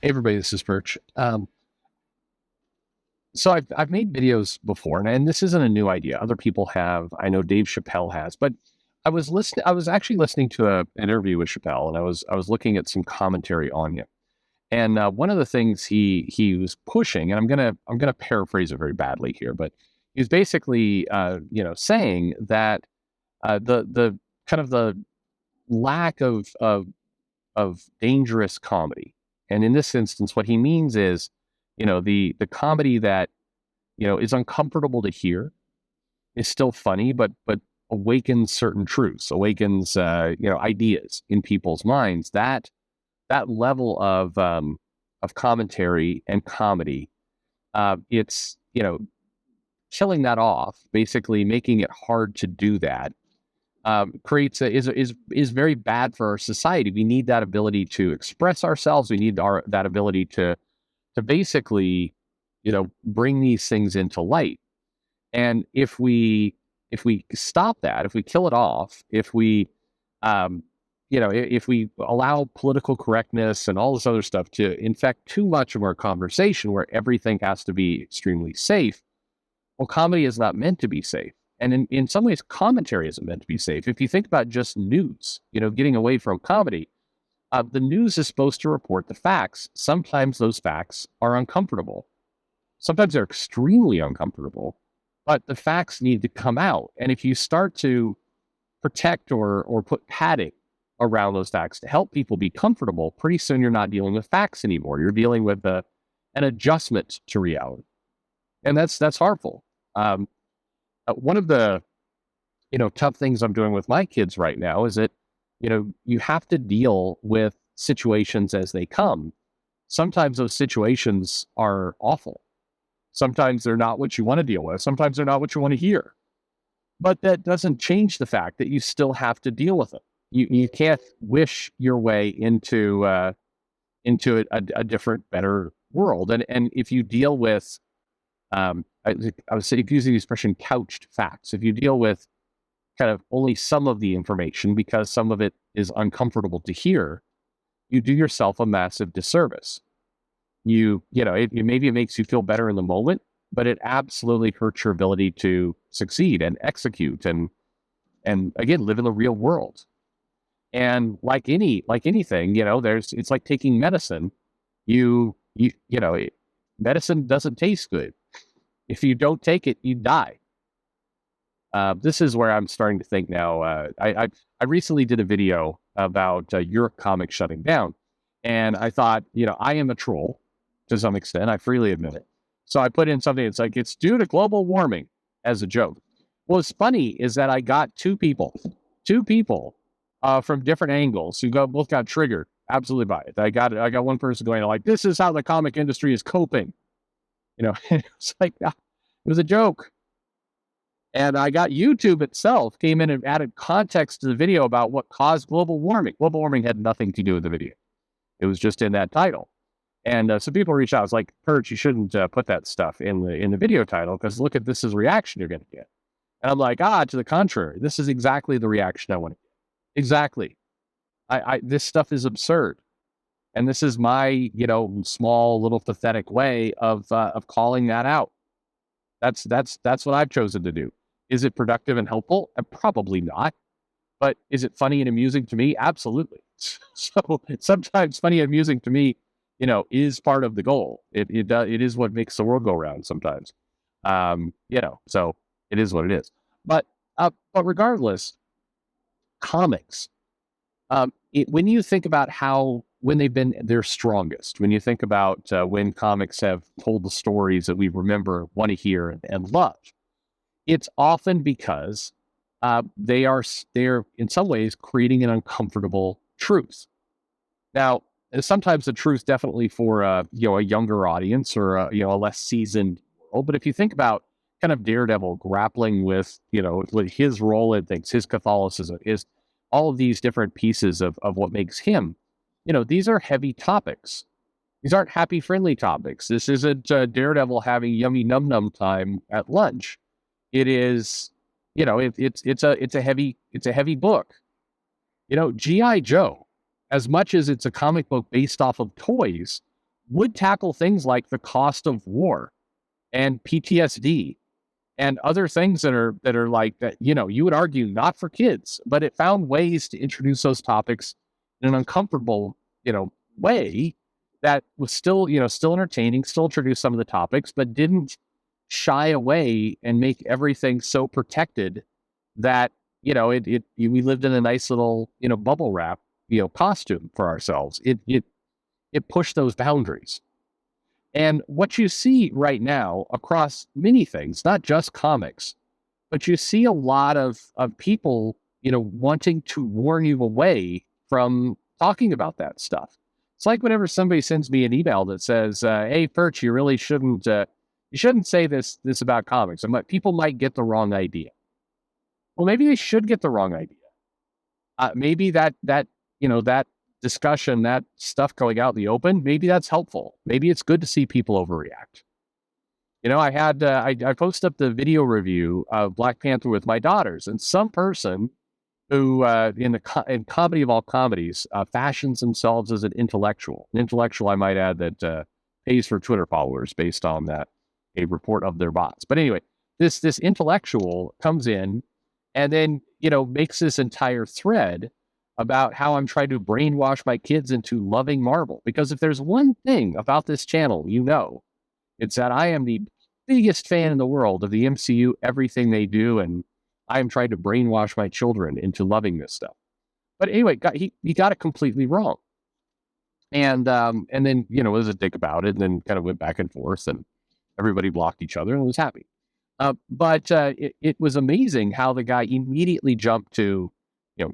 Hey everybody, this is Perch. So I've made videos before, and this isn't a new idea. Other people have. I know Dave Chappelle has, but I was actually listening to an interview with Chappelle, and I was looking at some commentary on him. And one of the things he was pushing, and I'm gonna paraphrase it very badly here, but he was basically saying that the kind of the lack of dangerous comedy. And in this instance, what he means is, the comedy that, is uncomfortable to hear is still funny, but awakens certain truths, awakens ideas in people's minds. That level of commentary and comedy, it's killing that off, basically making it hard to do that creates is very bad for our society. We need that ability to express ourselves. We need that ability to basically, bring these things into light. And if we stop that, if we kill it off, um, if we allow political correctness and all this other stuff to infect too much of our conversation, where everything has to be extremely safe, well, comedy is not meant to be safe. And in some ways, commentary isn't meant to be safe. If you think about just news, getting away from comedy, the news is supposed to report the facts. Sometimes those facts are uncomfortable. Sometimes they're extremely uncomfortable, but the facts need to come out. And if you start to protect or put padding around those facts to help people be comfortable, pretty soon you're not dealing with facts anymore. You're dealing with an adjustment to reality. And that's harmful. One of the tough things I'm doing with my kids right now is that you have to deal with situations as they come. Sometimes those situations are awful. Sometimes they're not what you want to deal with. Sometimes they're not what you want to hear. But that doesn't change the fact that you still have to deal with it. You can't wish your way into a different, better world. And if you deal with I was using the expression couched facts. If you deal with kind of only some of the information because some of it is uncomfortable to hear, you do yourself a massive disservice. Maybe it makes you feel better in the moment, but it absolutely hurts your ability to succeed and execute and again live in the real world. And like anything, it's like taking medicine. Medicine doesn't taste good. If you don't take it, you die. This is where I'm starting to think now. I recently did a video about Europe comics shutting down, and I thought, I am a troll to some extent. I freely admit it. So I put in something that's like, it's due to global warming as a joke. Well, what's funny is that I got two people from different angles who both got triggered absolutely by it. I got one person going like, this is how the comic industry is coping. It's like, it was a joke. And I got YouTube itself came in and added context to the video about what caused global warming. Global warming had nothing to do with the video. It was just in that title. And so people reached out. I was like, Perch, you shouldn't put that stuff in the video title because look at this is reaction you're going to get. And I'm like, to the contrary, this is exactly the reaction I want to get. Exactly. This stuff is absurd. And this is my, small little pathetic way of calling that out. That's what I've chosen to do. Is it productive and helpful? Probably not. But is it funny and amusing to me? Absolutely. So sometimes funny and amusing to me, is part of the goal. It is what makes the world go round sometimes. So it is what it is. But regardless, comics. When you think about when they've been their strongest, when you think about when comics have told the stories that we remember, want to hear, and love, it's often because they're in some ways creating an uncomfortable truth. Now, sometimes the truth definitely for a younger audience or a less seasoned world. But if you think about kind of Daredevil grappling with with his role in things, his Catholicism, his all of these different pieces of what makes him. These are heavy topics. These aren't happy, friendly topics. This isn't Daredevil having yummy num num time at lunch. It is, it's a heavy book. G.I. Joe, as much as it's a comic book based off of toys, would tackle things like the cost of war and PTSD and other things that are like that, you would argue not for kids, but it found ways to introduce those topics in an uncomfortable, way that was still, still entertaining, still introduce some of the topics, but didn't shy away and make everything so protected that, we lived in a nice little, bubble wrap, costume for ourselves. It pushed those boundaries. And what you see right now across many things, not just comics, but you see a lot of people, wanting to warn you away from talking about that stuff. It's like whenever somebody sends me an email that says, "Hey, Perch, you really shouldn't say this about comics." People might get the wrong idea. Well, maybe they should get the wrong idea. Maybe that discussion, that stuff going out in the open, maybe that's helpful. Maybe it's good to see people overreact. I posted up the video review of Black Panther with my daughters, and some person who, in comedy of all comedies, fashions themselves as an intellectual. An intellectual, I might add, that pays for Twitter followers based on that, a report of their bots. But anyway, this intellectual comes in and then, makes this entire thread about how I'm trying to brainwash my kids into loving Marvel. Because if there's one thing about this channel, it's that I am the biggest fan in the world of the MCU, everything they do, and I am trying to brainwash my children into loving this stuff. But anyway, he got it completely wrong. And then, was a dick about it, and then kind of went back and forth, and everybody blocked each other and was happy. But it was amazing how the guy immediately jumped to,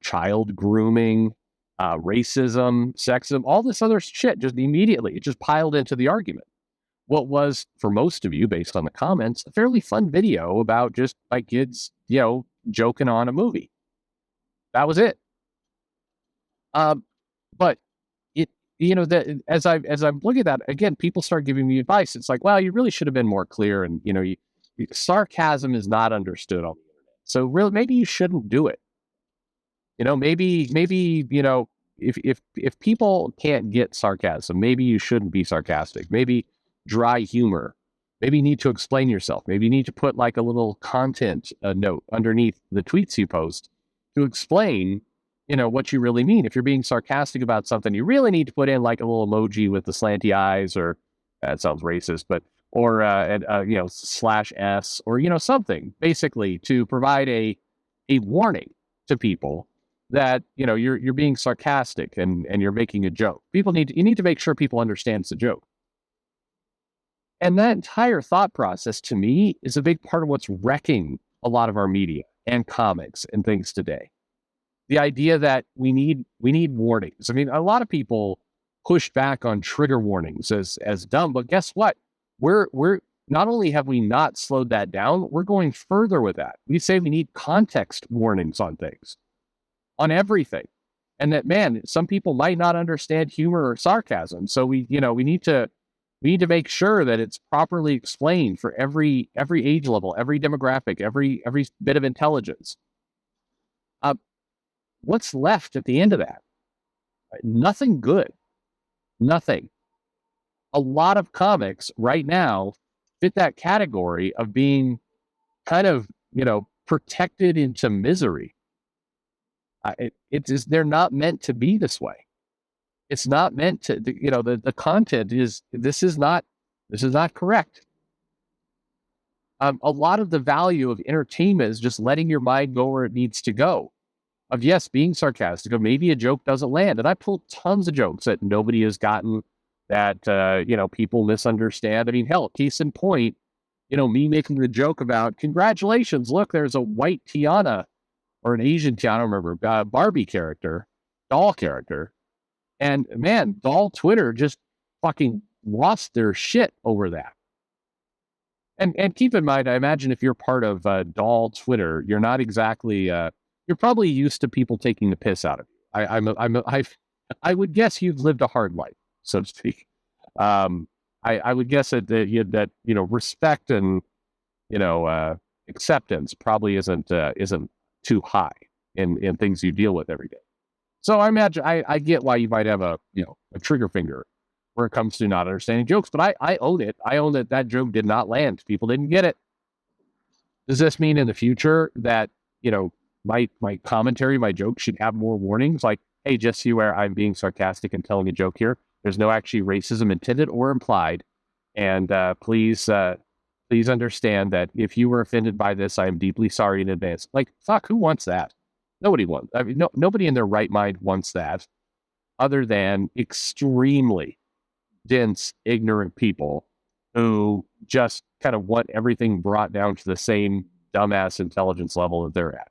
child grooming, racism, sexism, all this other shit. Just immediately, it just piled into the argument. What was, for most of you, based on the comments, a fairly fun video about just my kids, joking on a movie. That was it. But it, that as I'm looking at that again, people start giving me advice. It's like, well, you really should have been more clear, and sarcasm is not understood on the internet. So really, maybe you shouldn't do it. Maybe if people can't get sarcasm, maybe you shouldn't be sarcastic. Maybe dry humor. Maybe you need to explain yourself. Maybe you need to put like a little content note underneath the tweets you post to explain, what you really mean. If you're being sarcastic about something, you really need to put in like a little emoji with the slanty eyes, or that sounds racist, but or /S, or something basically to provide a warning to people that you're being sarcastic and you're making a joke. You need to make sure people understand it's a joke. And that entire thought process, to me, is a big part of what's wrecking a lot of our media and comics and things today. The idea that we need warnings. I mean, a lot of people push back on trigger warnings as dumb, but guess what? We're not only have we not slowed that down, we're going further with that. We say we need context warnings on things, on everything. And that, man, some people might not understand humor or sarcasm. So we need to make sure that it's properly explained for every age level, every demographic, every bit of intelligence. What's left at the end of that? Nothing good. Nothing. A lot of comics right now fit that category of being kind of, protected into misery. They're not meant to be this way. It's not meant to, the content this is not correct. A lot of the value of entertainment is just letting your mind go where it needs to go. Of, yes, being sarcastic, of maybe a joke doesn't land. And I pulled tons of jokes that nobody has gotten, that, people misunderstand. I mean, hell, case in point, me making the joke about, congratulations, look, there's a white Tiana, or an Asian Tiana, I don't remember, Barbie character, doll character. And man, doll Twitter just fucking lost their shit over that. And keep in mind, I imagine if you're part of doll Twitter, you're not exactly, you're probably used to people taking the piss out of you. I would guess you've lived a hard life, so to speak. I would guess that respect and acceptance probably isn't too high in things you deal with every day. So I imagine I get why you might have a trigger finger where it comes to not understanding jokes. But I own it. I own that joke did not land. People didn't get it. Does this mean in the future that, my commentary, my joke should have more warnings? Like, hey, just so you aware, I'm being sarcastic and telling a joke here. There's no actually racism intended or implied. And please understand that if you were offended by this, I am deeply sorry in advance. Like, fuck, who wants that? Nobody wants. I mean, nobody in their right mind wants that, other than extremely dense, ignorant people who just kind of want everything brought down to the same dumbass intelligence level that they're at.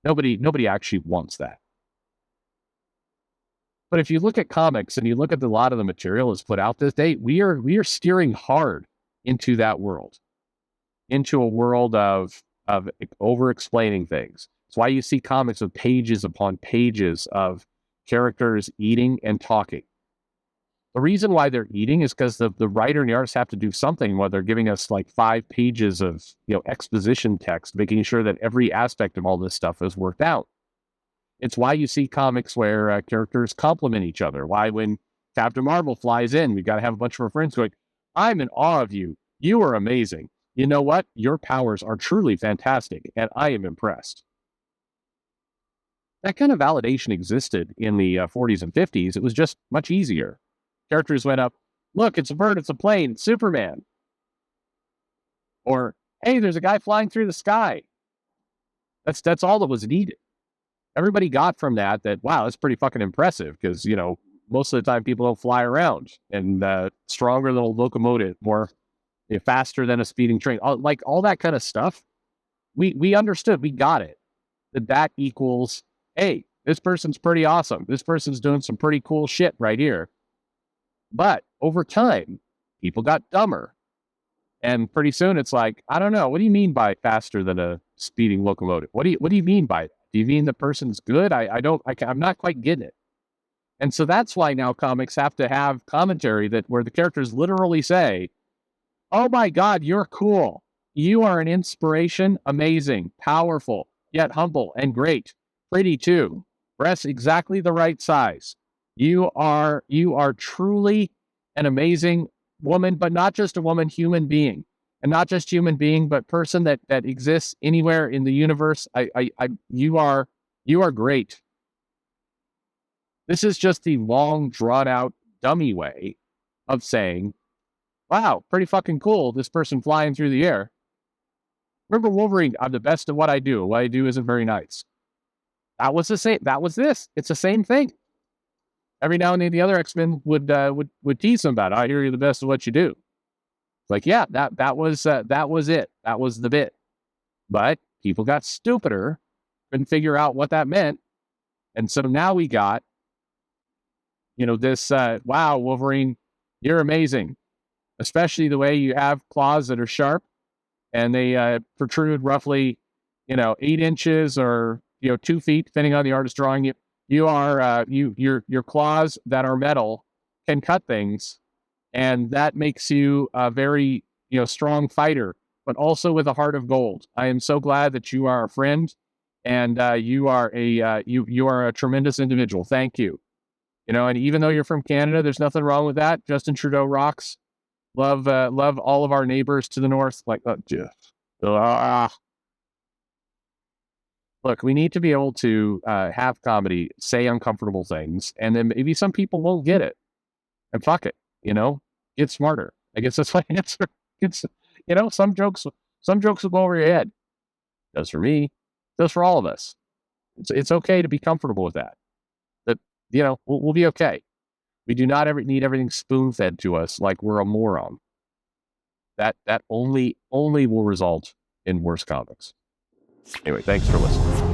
Nobody actually wants that. But if you look at comics and you look at a lot of the material that's put out this day, we are steering hard into that world, into a world of over explaining things. It's why you see comics with pages upon pages of characters eating and talking. The reason why they're eating is because the writer and the artist have to do something while they're giving us like 5 pages of exposition text, making sure that every aspect of all this stuff is worked out. It's why you see comics where characters compliment each other. Why when Captain Marvel flies in, we got to have a bunch of our friends going, I'm in awe of you. You are amazing. You know what? Your powers are truly fantastic, and I am impressed. That kind of validation existed in the 40s and 50s. It was just much easier. Characters went up, look, it's a bird, it's a plane, it's Superman. Or, hey, there's a guy flying through the sky. That's all that was needed. Everybody got from that, wow, that's pretty fucking impressive, because, most of the time people don't fly around, and stronger than a locomotive, more faster than a speeding train, all that kind of stuff. We understood, we got it. That equals, hey, this person's pretty awesome. This person's doing some pretty cool shit right here. But over time, people got dumber. And pretty soon it's like, I don't know, what do you mean by faster than a speeding locomotive? What do you mean by that? Do you mean the person's good? I'm not quite getting it. And so that's why now comics have to have commentary where the characters literally say, oh my God, you're cool. You are an inspiration, amazing, powerful, yet humble and great. Pretty too. Breasts exactly the right size. You are truly an amazing woman, but not just a woman, human being. And not just human being, but person that exists anywhere in the universe. You are great. This is just the long, drawn out, dummy way of saying, wow, pretty fucking cool, this person flying through the air. Remember Wolverine, I'm the best at what I do. What I do isn't very nice. That was the same. That was this. It's the same thing. Every now and then the other X-Men would tease them about it. I hear you're the best at what you do. Like, yeah, that was it. That was the bit. But people got stupider, couldn't figure out what that meant. And so now we got, this, wow, Wolverine, you're amazing. Especially the way you have claws that are sharp and they protrude roughly, 8 inches or, 2 feet, depending on the artist drawing you. You are, your claws that are metal can cut things. And that makes you a very, strong fighter, but also with a heart of gold. I am so glad that you are a friend, and you are a tremendous individual. Thank you. And even though you're from Canada, there's nothing wrong with that. Justin Trudeau rocks. Love all of our neighbors to the north. Look, we need to be able to have comedy, say uncomfortable things, and then maybe some people won't get it. And fuck it. Get smarter. I guess that's my answer. It's, some jokes will go over your head. Does for me, does for all of us. It's okay to be comfortable with that. We'll be okay. We do not ever need everything spoon-fed to us like we're a moron. That only will result in worse comics. Anyway, thanks for listening.